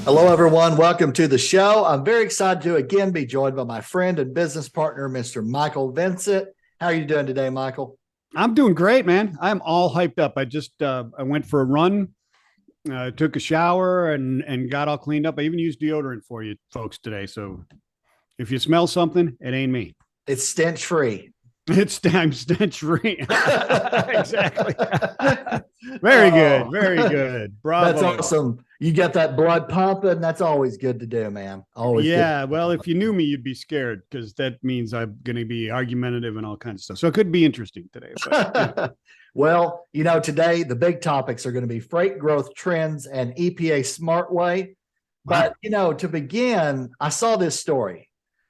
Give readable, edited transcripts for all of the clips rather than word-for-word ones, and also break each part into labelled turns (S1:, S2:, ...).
S1: Hello, everyone. Welcome to the show. I'm very excited to again be joined by my friend and business partner, Mr. Michael Vincent. How are you doing today, Michael?
S2: I'm doing great, man. I'm all hyped up. I went for a run, took a shower, and got all cleaned up. I even used deodorant for you folks today. So if you smell something, it ain't me.
S1: It's stench free.
S2: It's time stench free. Exactly. Very good. Very good. Bravo.
S1: That's awesome. You got that blood pumping. That's always good to do, man. Always.
S2: Yeah. Well, if you knew me, you'd be scared because that means I'm going to be argumentative and all kinds of stuff. So it could be interesting today. But,
S1: yeah. Well, today the big topics are going to be freight growth trends and EPA SmartWay. But, to begin, I saw this story.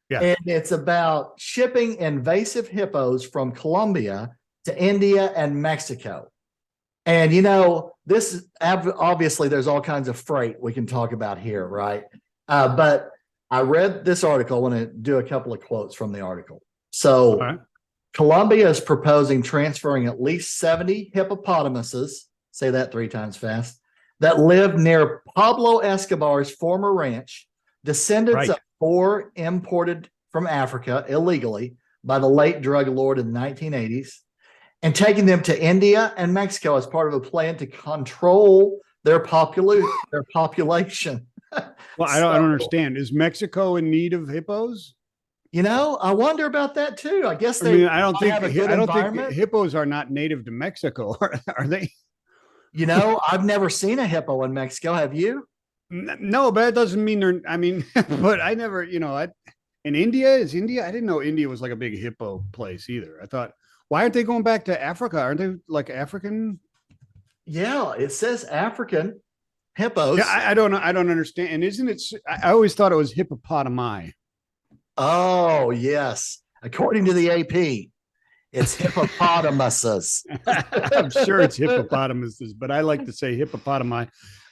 S2: Yeah.
S1: And it's about shipping invasive hippos from Colombia to India and Mexico. And, this is obviously there's all kinds of freight we can talk about here, right? But I read this article. I want to do a couple of quotes from the article. So Colombia is proposing transferring at least 70 hippopotamuses, say that 3 times fast, that live near Pablo Escobar's former ranch, descendants of 4 imported from Africa illegally by the late drug lord in the 1980s, and taking them to India and Mexico as part of a plan to control their population.
S2: Well, I don't understand. Is Mexico in need of hippos?
S1: I wonder about that too. I guess they.
S2: I don't think hippos are not native to Mexico, are they?
S1: I've never seen a hippo in Mexico. Have you?
S2: No, but that doesn't mean they're. But I never. In India, I didn't know India was like a big hippo place either. I thought, why aren't they going back to Africa? Aren't they like African?
S1: Yeah, it says African hippos.
S2: Yeah, I don't know. I don't understand. And isn't it? I always thought it was hippopotami.
S1: Oh, yes. According to the AP, it's hippopotamuses.
S2: I'm sure it's hippopotamuses, but I like to say hippopotami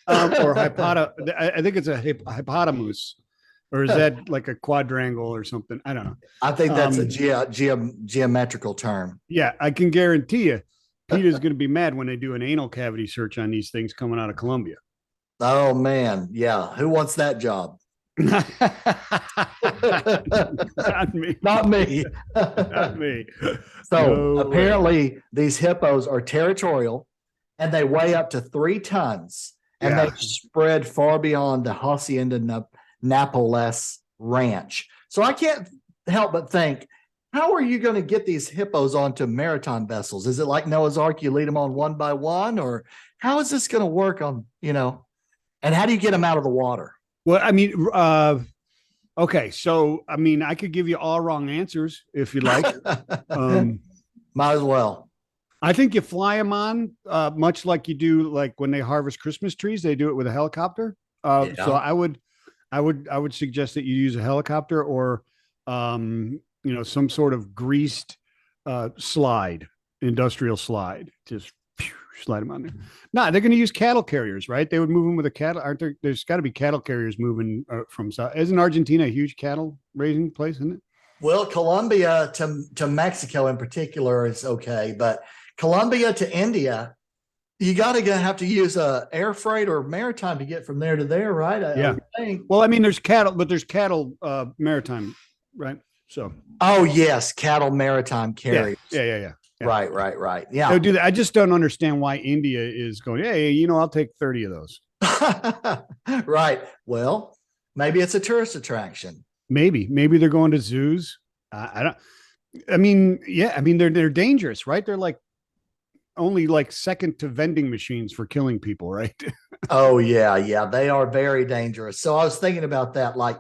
S2: or I think it's a hypotamus. Or is that like a quadrangle or something? I don't know.
S1: I think that's a geometrical term.
S2: Yeah, I can guarantee you Peter's going to be mad when they do an anal cavity search on these things coming out of Colombia.
S1: Oh, man. Yeah. Who wants that job?
S2: Not me.
S1: Not me.
S2: Not me.
S1: So apparently these hippos are territorial and they weigh up to 3 tons and they spread far beyond the Hacienda Napoles ranch. So I can't help but think, how are you going to get these hippos onto maritime vessels? Is it like Noah's Ark? You lead them on one by one, or how is this going to work on, and how do you get them out of the water?
S2: Well, okay. So, I could give you all wrong answers if you like.
S1: Might as well.
S2: I think you fly them on, much like you do, like when they harvest Christmas trees, they do it with a helicopter. So I would suggest that you use a helicopter or, some sort of greased slide, industrial slide. Just slide them on there. No, they're going to use cattle carriers, right? They would move them with a cattle. Aren't there? There's got to be cattle carriers moving from south. Isn't Argentina a huge cattle raising place? Isn't it?
S1: Well, Colombia to Mexico in particular is okay, but Colombia to India, you got to have to use air freight or maritime to get from there to there, right?
S2: Yeah. Well, there's cattle, but there's cattle maritime, right? So.
S1: Oh yes, cattle maritime carriers.
S2: Yeah.
S1: Right. Yeah.
S2: They'll do that. I just don't understand why India is going, hey, I'll take 30 of those.
S1: Right. Well, maybe it's a tourist attraction.
S2: Maybe they're going to zoos. They're dangerous, right? They're like only like second to vending machines for killing people, right?
S1: Oh yeah. They are very dangerous. So I was thinking about that. Like,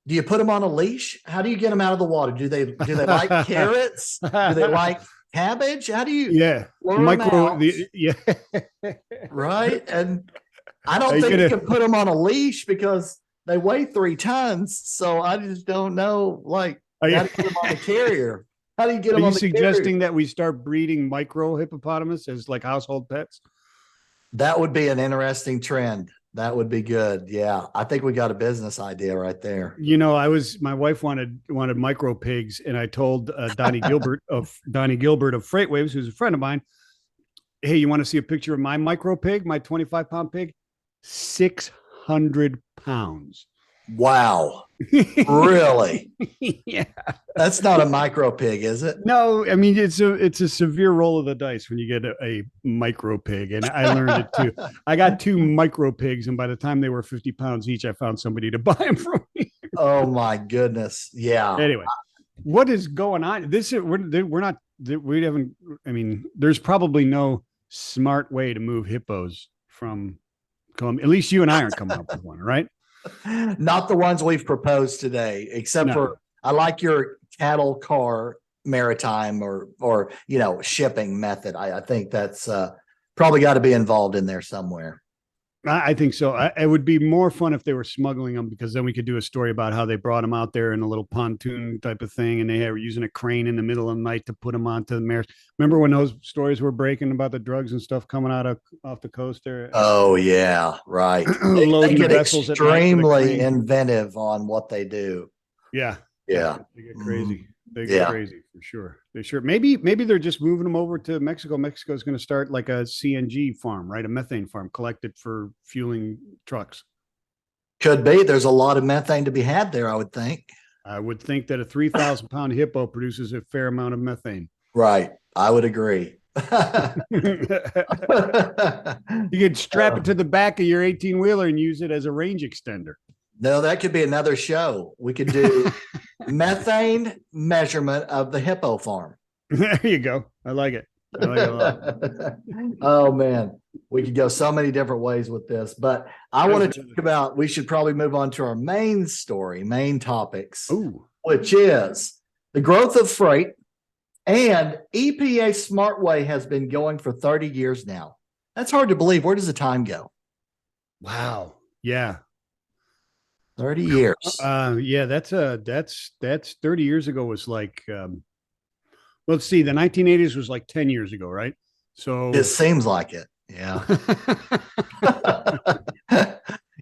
S1: do you put them on a leash? How do you get them out of the water? Do they like carrots? Do they like cabbage? How do you?
S2: Yeah,
S1: right. And I don't think you can put them on a leash because they weigh 3 tons. So I just don't know. Like, how do you put them on a carrier? How do you get them on the carrier? Are you suggesting
S2: that we start breeding micro hippopotamus as like household pets?
S1: That would be an interesting trend. That would be good. Yeah. I think we got a business idea right there.
S2: My wife wanted micro pigs, and I told Donnie Gilbert of Freightwaves, who's a friend of mine, hey, you want to see a picture of my micro pig, my 25-pound pig? 600 pounds.
S1: Wow. Really?
S2: Yeah.
S1: That's not a micro pig, is it?
S2: No, I mean it's a severe roll of the dice when you get a micro pig, and I learned it too. I got 2 micro pigs, and by the time they were 50 pounds each, I found somebody to buy them from me.
S1: Oh my goodness. Yeah.
S2: Anyway, what is going on? This is we're not we haven't. I mean, there's probably no smart way to move hippos from Colombia. At least you and I aren't coming up with one, right?
S1: Not the ones we've proposed today, except for I like your cattle car maritime or shipping method. I think that's probably got to be involved in there somewhere.
S2: I think so. It would be more fun if they were smuggling them, because then we could do a story about how they brought them out there in a little pontoon type of thing, and they were using a crane in the middle of the night to put them onto the mares. Remember when those stories were breaking about the drugs and stuff coming out off the coast there?
S1: Oh yeah, right. They get extremely inventive on what they do.
S2: Yeah,
S1: yeah,
S2: they get crazy. They get crazy for sure. They sure. Maybe they're just moving them over to Mexico. Mexico is going to start like a CNG farm, right? A methane farm collected for fueling trucks.
S1: Could be. There's a lot of methane to be had there, I would think.
S2: I would think that a 3,000-pound hippo produces a fair amount of methane.
S1: Right. I would agree.
S2: You could strap it to the back of your 18-wheeler and use it as a range extender.
S1: No, that could be another show. We could do methane measurement of the hippo farm.
S2: There you go. I like it. I like it a lot.
S1: Oh man, we could go so many different ways with this, but I want to talk about, we should probably move on to our main story, main topics, which is the growth of freight. And EPA SmartWay has been going for 30 years now. That's hard to believe. Where does the time go?
S2: Wow. Yeah.
S1: 30 years.
S2: Yeah, that's 30 years ago was like, let's see, the 1980s was like 10 years ago, right? So
S1: it seems like it. Yeah.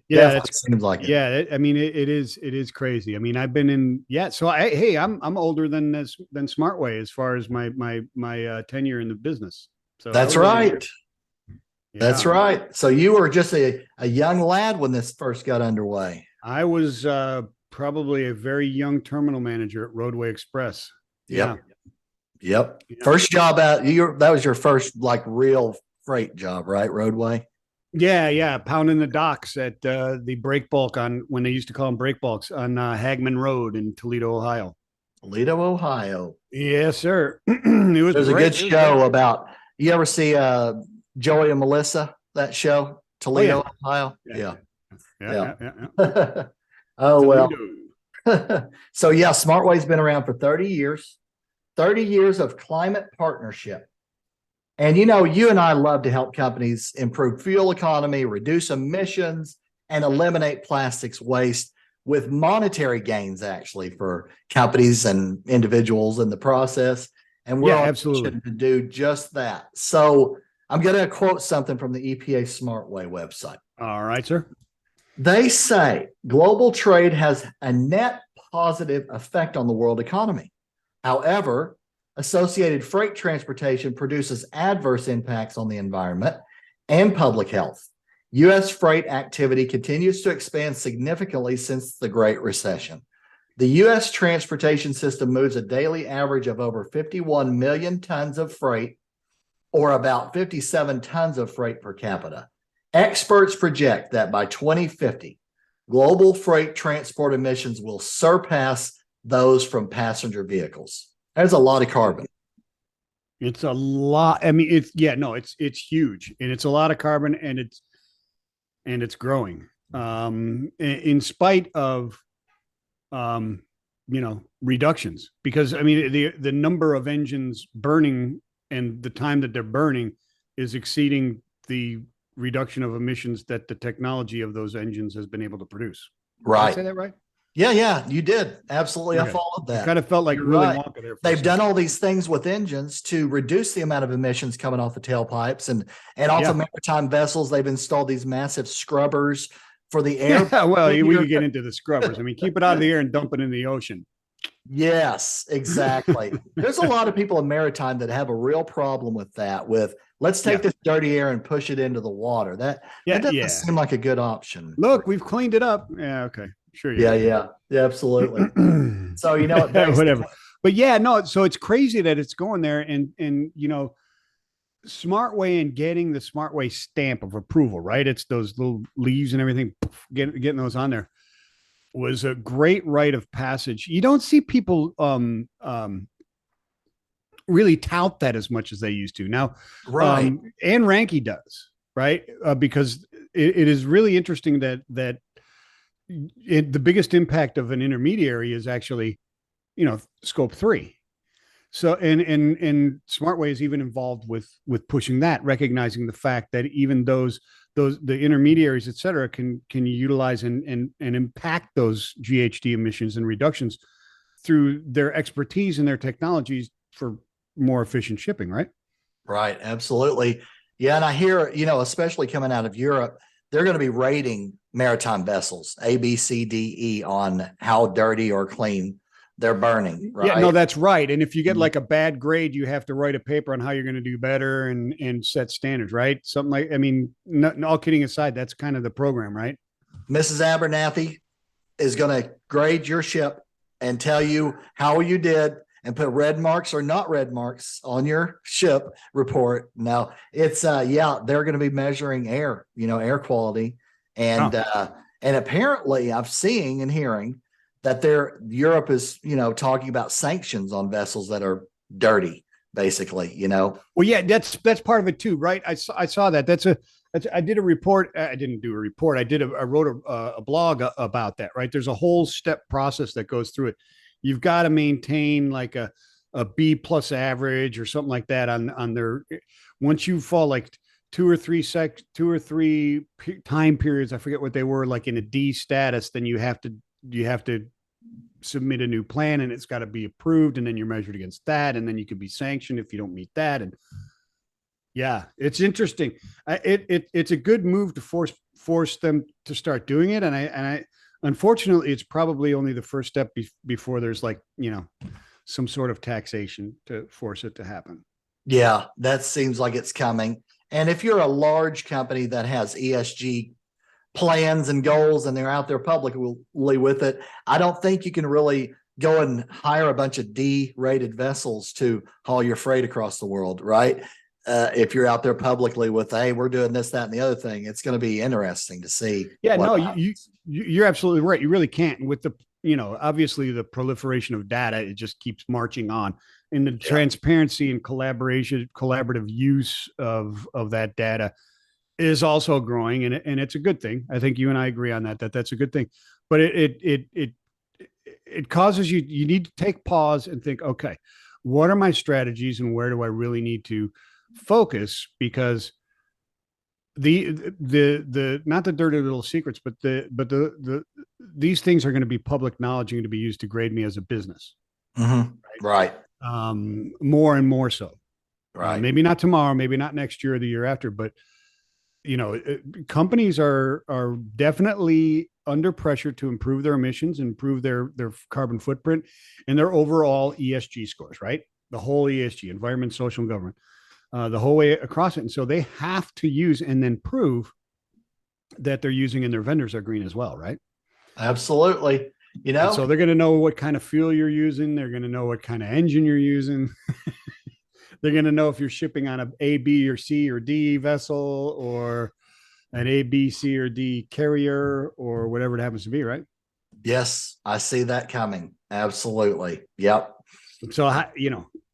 S2: Yeah,
S1: it seems like it.
S2: Yeah, I mean, it is crazy. I mean, I've been in, so I'm older than SmartWay as far as my tenure in the business. So
S1: that's right. That's right. So you were just a young lad when this first got underway.
S2: I was probably a very young terminal manager at Roadway Express.
S1: Yep. First job out. That was your first like real freight job, right? Roadway.
S2: Yeah. Pounding the docks at the break bulk when they used to call them break bulks on Hagman Road in Toledo, Ohio. Yes, sir.
S1: There's a good show about. You ever see Joey and Melissa? That show, Toledo, Ohio. Yeah. Oh well. So yeah, SmartWay's been around for 30 years. 30 years of climate partnership. And you and I love to help companies improve fuel economy, reduce emissions, and eliminate plastics waste with monetary gains, actually, for companies and individuals in the process. And we're absolutely to do just that. So I'm going to quote something from the EPA SmartWay website.
S2: All right, sir.
S1: They say global trade has a net positive effect on the world economy. However, associated freight transportation produces adverse impacts on the environment and public health. U.S. freight activity continues to expand significantly since the Great Recession. The U.S. transportation system moves a daily average of over 51 million tons of freight, or about 57 tons of freight per capita. Experts project that by 2050, global freight transport emissions will surpass those from passenger vehicles. There's a lot of carbon.
S2: It's a lot. I mean, it's huge, and it's a lot of carbon, and it's growing. In spite of, reductions, because I mean, the number of engines burning and the time that they're burning is exceeding the reduction of emissions that the technology of those engines has been able to produce.
S1: Right.
S2: Did I say that right?
S1: Yeah, you did. Absolutely. Okay. I followed that.
S2: It kind of felt like really Wonka there.
S1: They've done all these things with engines to reduce the amount of emissions coming off the tailpipes and also maritime vessels. They've installed these massive scrubbers for the air.
S2: Yeah, well, we could get into the scrubbers. I mean, keep it out of the air and dump it in the ocean.
S1: Yes, exactly. There's a lot of people in maritime that have a real problem with that, with let's take this dirty air and push it into the water. That doesn't seem like a good option.
S2: Look, we've cleaned it up. Yeah, okay. Sure.
S1: Yeah, absolutely. So,
S2: whatever. But yeah, no, so it's crazy that it's going there, and SmartWay and getting the SmartWay stamp of approval, right? It's those little leaves and everything, getting those on there was a great rite of passage. You don't see people really tout that as much as they used to now.
S1: Right.
S2: Anne Ranke does, right? Because it is really interesting that the biggest impact of an intermediary is actually, scope 3. So, and SmartWay is even involved with pushing that, recognizing the fact that even the intermediaries, et cetera, can utilize and impact those GHG emissions and reductions through their expertise and their technologies for more efficient shipping, right?
S1: Right. Absolutely. Yeah. And I hear, especially coming out of Europe, they're going to be rating maritime vessels, A, B, C, D, E, on how dirty or clean they're burning. Right?
S2: Yeah, no, that's right. And if you get like a bad grade, you have to write a paper on how you're going to do better and set standards, right? Something like, all kidding aside, that's kind of the program, right?
S1: Mrs. Abernathy is going to grade your ship and tell you how you did and put red marks or not red marks on your ship report. Now it's, they're going to be measuring air, air quality. And apparently I'm seeing and hearing that Europe is, talking about sanctions on vessels that are dirty, basically, Well,
S2: yeah, that's part of it too, right? I saw that. I did a report. I didn't do a report. I wrote a blog about that, right? There's a whole step process that goes through it. You've got to maintain like a B+ average or something like that on their, once you fall like two or three time periods, I forget what they were, like in a D status, then you have to submit a new plan and it's got to be approved, and then you're measured against that, and then you could be sanctioned if you don't meet that. And yeah, it's interesting. It's a good move to force them to start doing it. And I unfortunately, it's probably only the first step before there's like, some sort of taxation to force it to happen.
S1: Yeah, that seems like it's coming. And if you're a large company that has ESG plans and goals and they're out there publicly with it, I don't think you can really go and hire a bunch of D-rated vessels to haul your freight across the world, right? If you're out there publicly with, hey, we're doing this, that, and the other thing, it's going to be interesting to see.
S2: Yeah, no, you're absolutely right. You really can't. And with the, obviously the proliferation of data, it just keeps marching on. And the transparency and collaborative use of that data is also growing, and it's a good thing. I think you and I agree on that's a good thing. But it causes you need to take pause and think, okay, what are my strategies and where do I really need to focus? Because the not the dirty little secrets, but these things are going to be public knowledge and going to be used to grade me as a business.
S1: Mm-hmm. Right.
S2: More and more so.
S1: Right.
S2: Maybe not tomorrow, maybe not next year or the year after, but companies are definitely under pressure to improve their emissions, improve their carbon footprint, and their overall ESG scores, right? The whole ESG, environment, social, and government, the whole way across it. And so they have to use and then prove that they're using and their vendors are green as well, right?
S1: Absolutely.
S2: And so they're going to know what kind of fuel you're using. They're going to know what kind of engine you're using. They're going to know if you're shipping on a B or C or D vessel or an A, B, C, or D carrier or whatever it happens to be, right?
S1: Yes, I see that coming. Absolutely. Yep.
S2: So,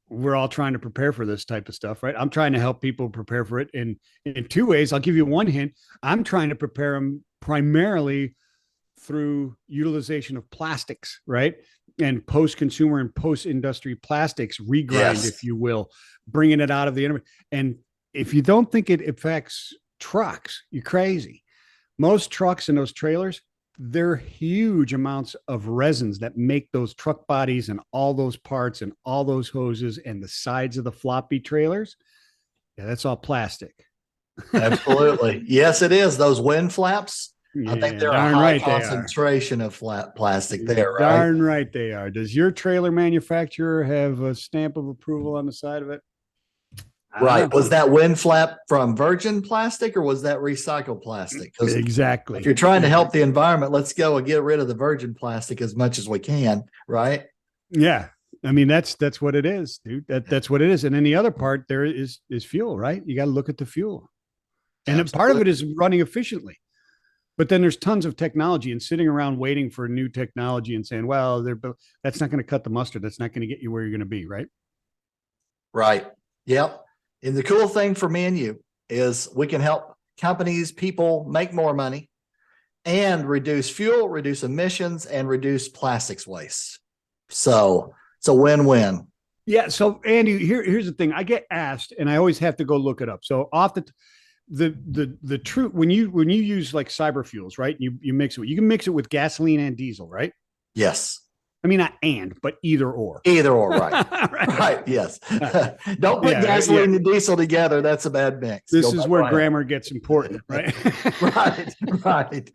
S2: we're all trying to prepare for this type of stuff, right? I'm trying to help people prepare for it in two ways. I'll give you one hint. I'm trying to prepare them primarily through utilization of plastics, right? And post-consumer and post-industry plastics regrind, if you will, bringing it out of the environment. And if you don't think it affects trucks, you're crazy. Most trucks and those trailers, they're huge amounts of resins that make those truck bodies and all those parts and all those hoses and the sides of the floppy trailers. Yeah, that's all plastic.
S1: Absolutely. Yes, it is. Those wind flaps.
S2: Yeah,
S1: I think they're a high concentration of flat plastic there, right?
S2: Darn right they are. Does your trailer manufacturer have a stamp of approval on the side of it?
S1: Right. Was that wind flap from virgin plastic or was that recycled plastic? Because
S2: Exactly.
S1: if you're trying to help the environment, let's go and get rid of the virgin plastic as much as we can. Right.
S2: Yeah. I mean, that's what it is, dude. That's what it is. And then the other part there is fuel, right? You got to look at the fuel. And then part of it is running efficiently. But then there's tons of technology, and sitting around waiting for new technology and saying, well, that's not going to cut the mustard. That's not going to get you where you're going to be, right?
S1: Right. Yep. And the cool thing for me and you is we can help companies, people make more money and reduce fuel, reduce emissions, and reduce plastics waste. So it's a win-win.
S2: Yeah. So Andy, here's the thing. I get asked, and I always have to go look it up. So off the truth, when you use like CyberFuels, right? You mix it. You can mix it with gasoline and diesel, right?
S1: Yes.
S2: I mean, not and, but either or.
S1: Either or, right? Right. Yes. Don't put gasoline and diesel together. That's a bad mix.
S2: This is where grammar gets important, right?
S1: Right. Right.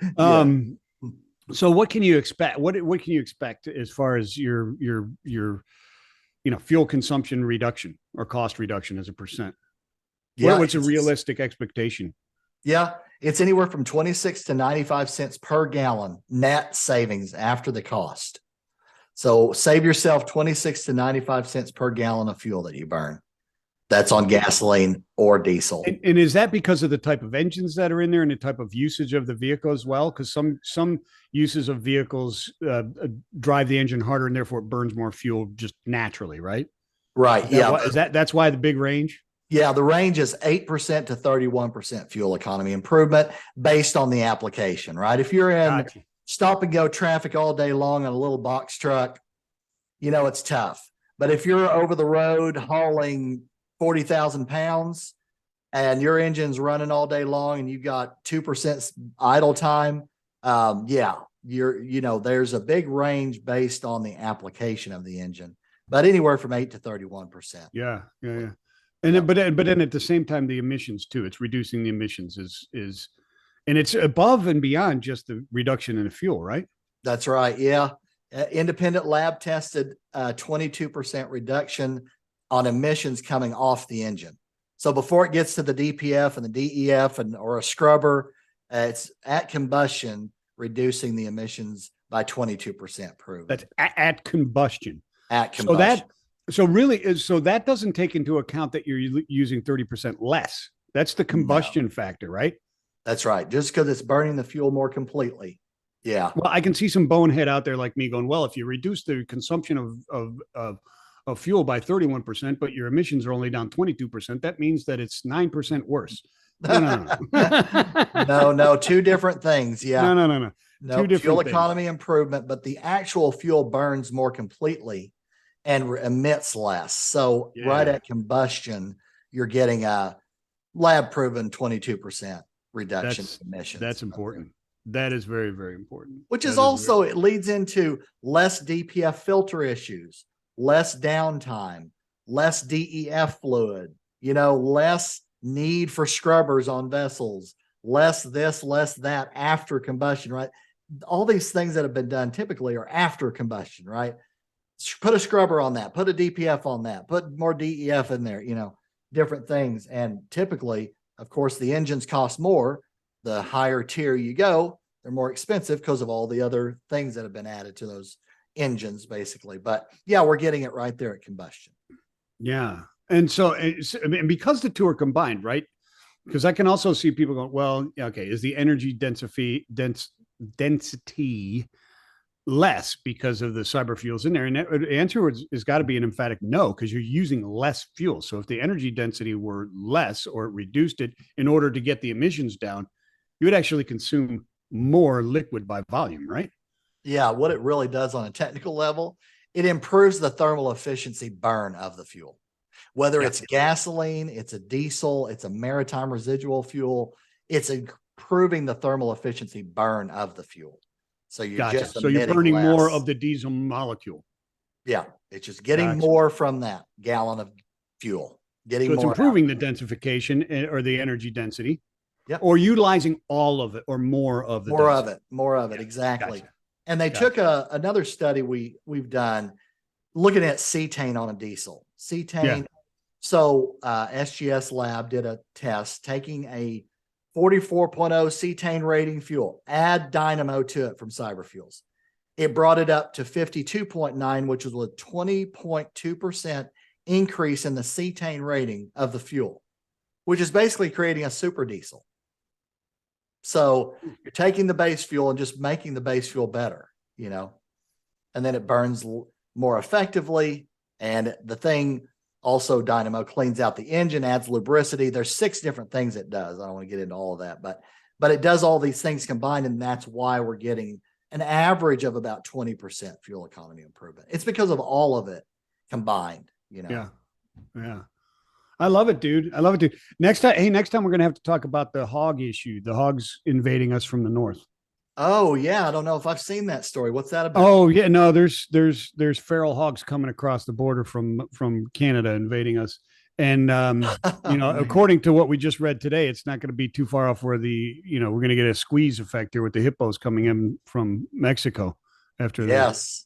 S2: So what can you expect? What can you expect as far as your fuel consumption reduction or cost reduction as a percent? Yeah, what's a realistic expectation?
S1: Yeah, it's anywhere from 26 to 95 cents per gallon net savings after the cost. So save yourself 26 to 95 cents per gallon of fuel that you burn. That's on gasoline or diesel.
S2: And is that because of the type of engines that are in there and the type of usage of the vehicle as well? Because some uses of vehicles drive the engine harder and therefore it burns more fuel just naturally, right?
S1: Right.
S2: That's why the big range?
S1: Yeah, the range is 8% to 31% fuel economy improvement based on the application, right? If you're in stop and go traffic all day long on a little box truck, it's tough. But if you're over the road hauling 40,000 pounds and your engine's running all day long and you've got 2% idle time, there's a big range based on the application of the engine, but anywhere from 8 to 31%.
S2: Yeah. And then, but then at the same time, the emissions too. It's reducing the emissions is, and it's above and beyond just the reduction in the fuel, right?
S1: That's right. Yeah, independent lab tested 22% reduction on emissions coming off the engine. So before it gets to the DPF and the DEF or a scrubber, it's at combustion reducing the emissions by 22% proven.
S2: That's at combustion.
S1: At combustion.
S2: So that doesn't take into account that you're using 30% less. That's the combustion factor, right? That's
S1: right. Just because it's burning the fuel more completely. Yeah.
S2: Well, I can see some bonehead out there like me going, well, if you reduce the consumption of fuel by 31%, but your emissions are only down 22%, that means that it's 9% worse. No.
S1: No, two different things. Yeah.
S2: No.
S1: Two different fuel economy improvement, but the actual fuel burns more completely and emits less. So right at combustion, you're getting a lab proven 22% reduction in emissions.
S2: That's important. That is very, very important.
S1: Which is also, it leads into less DPF filter issues, less downtime, less DEF fluid, less need for scrubbers on vessels, less this, less that after combustion, right? All these things that have been done typically are after combustion, right? Put a scrubber on that, put a DPF on that, put more DEF in there, different things. And typically, of course, the engines cost more. The higher tier you go, they're more expensive because of all the other things that have been added to those engines, basically. But yeah, we're getting it right there at combustion.
S2: Yeah. And so, and because the two are combined, right? Because I can also see people going, well, okay, is the energy density less because of the CyberFuels in there? And the answer has got to be an emphatic no, because you're using less fuel. So if the energy density were less or reduced it in order to get the emissions down, you would actually consume more liquid by volume, right?
S1: Yeah, what it really does on a technical level, it improves the thermal efficiency burn of the fuel. Whether it's gasoline, it's a diesel, it's a maritime residual fuel, it's improving the thermal efficiency burn of the fuel. So you're
S2: you're burning more of the diesel molecule.
S1: Yeah, it's just getting more from that gallon of fuel.
S2: It's improving the densification or the energy density.
S1: Yeah.
S2: Or utilizing all of it or more of the
S1: more of it. Exactly. Gotcha. And they took another study we've done looking at cetane on a diesel. Cetane So SGS Lab did a test taking a 44.0 cetane rating fuel, add dynamo to it from CyberFuels. It brought it up to 52.9, which was a 20.2% increase in the cetane rating of the fuel, which is basically creating a super diesel. So you're taking the base fuel and just making the base fuel better, and then it burns more effectively. And the thing also, dynamo cleans out the engine, adds lubricity. There's 6 different things it does. I don't want to get into all of that, but it does all these things combined. And that's why we're getting an average of about 20% fuel economy improvement. It's because of all of it combined,
S2: Yeah. I love it, dude. I love it, dude. Next time we're going to have to talk about the hog issue, the hogs invading us from the north.
S1: Oh yeah. I don't know if I've seen that story. What's that about?
S2: Oh yeah. No, there's feral hogs coming across the border from Canada invading us. And, according to what we just read today, it's not going to be too far off where we're going to get a squeeze effect here with the hippos coming in from Mexico after
S1: Yes.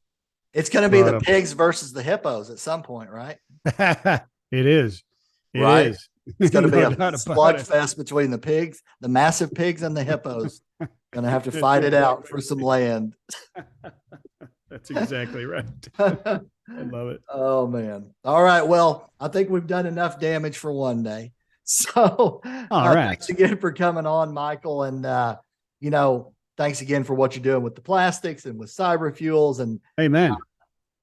S1: It's going to be the pigs versus the hippos at some point, right?
S2: It is.
S1: Right. It's going to be a
S2: doubt about
S1: slugfest between the pigs, the massive pigs, and the hippos. Going to have to fight it out for some land.
S2: That's exactly right. I love it.
S1: Oh man. All right. Well, I think we've done enough damage for one day. So
S2: all right.
S1: Thanks again for coming on, Michael. And thanks again for what you're doing with the plastics and with CyberFuels. And
S2: amen.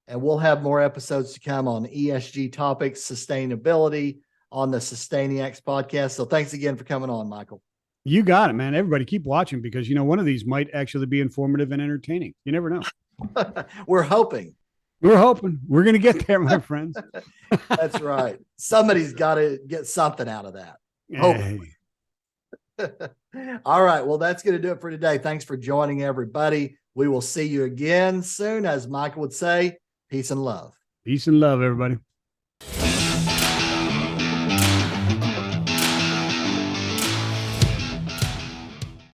S1: And we'll have more episodes to come on ESG topics, sustainability on the Sustainiacs podcast. So thanks again for coming on, Michael.
S2: You got it, man. Everybody keep watching because, one of these might actually be informative and entertaining. You never know.
S1: We're hoping.
S2: We're going to get there, my friends.
S1: That's right. Somebody's got to get something out of that.
S2: Hey.
S1: All right. Well, that's going to do it for today. Thanks for joining, everybody. We will see you again soon. As Michael would say, peace and love.
S2: Peace and love, everybody.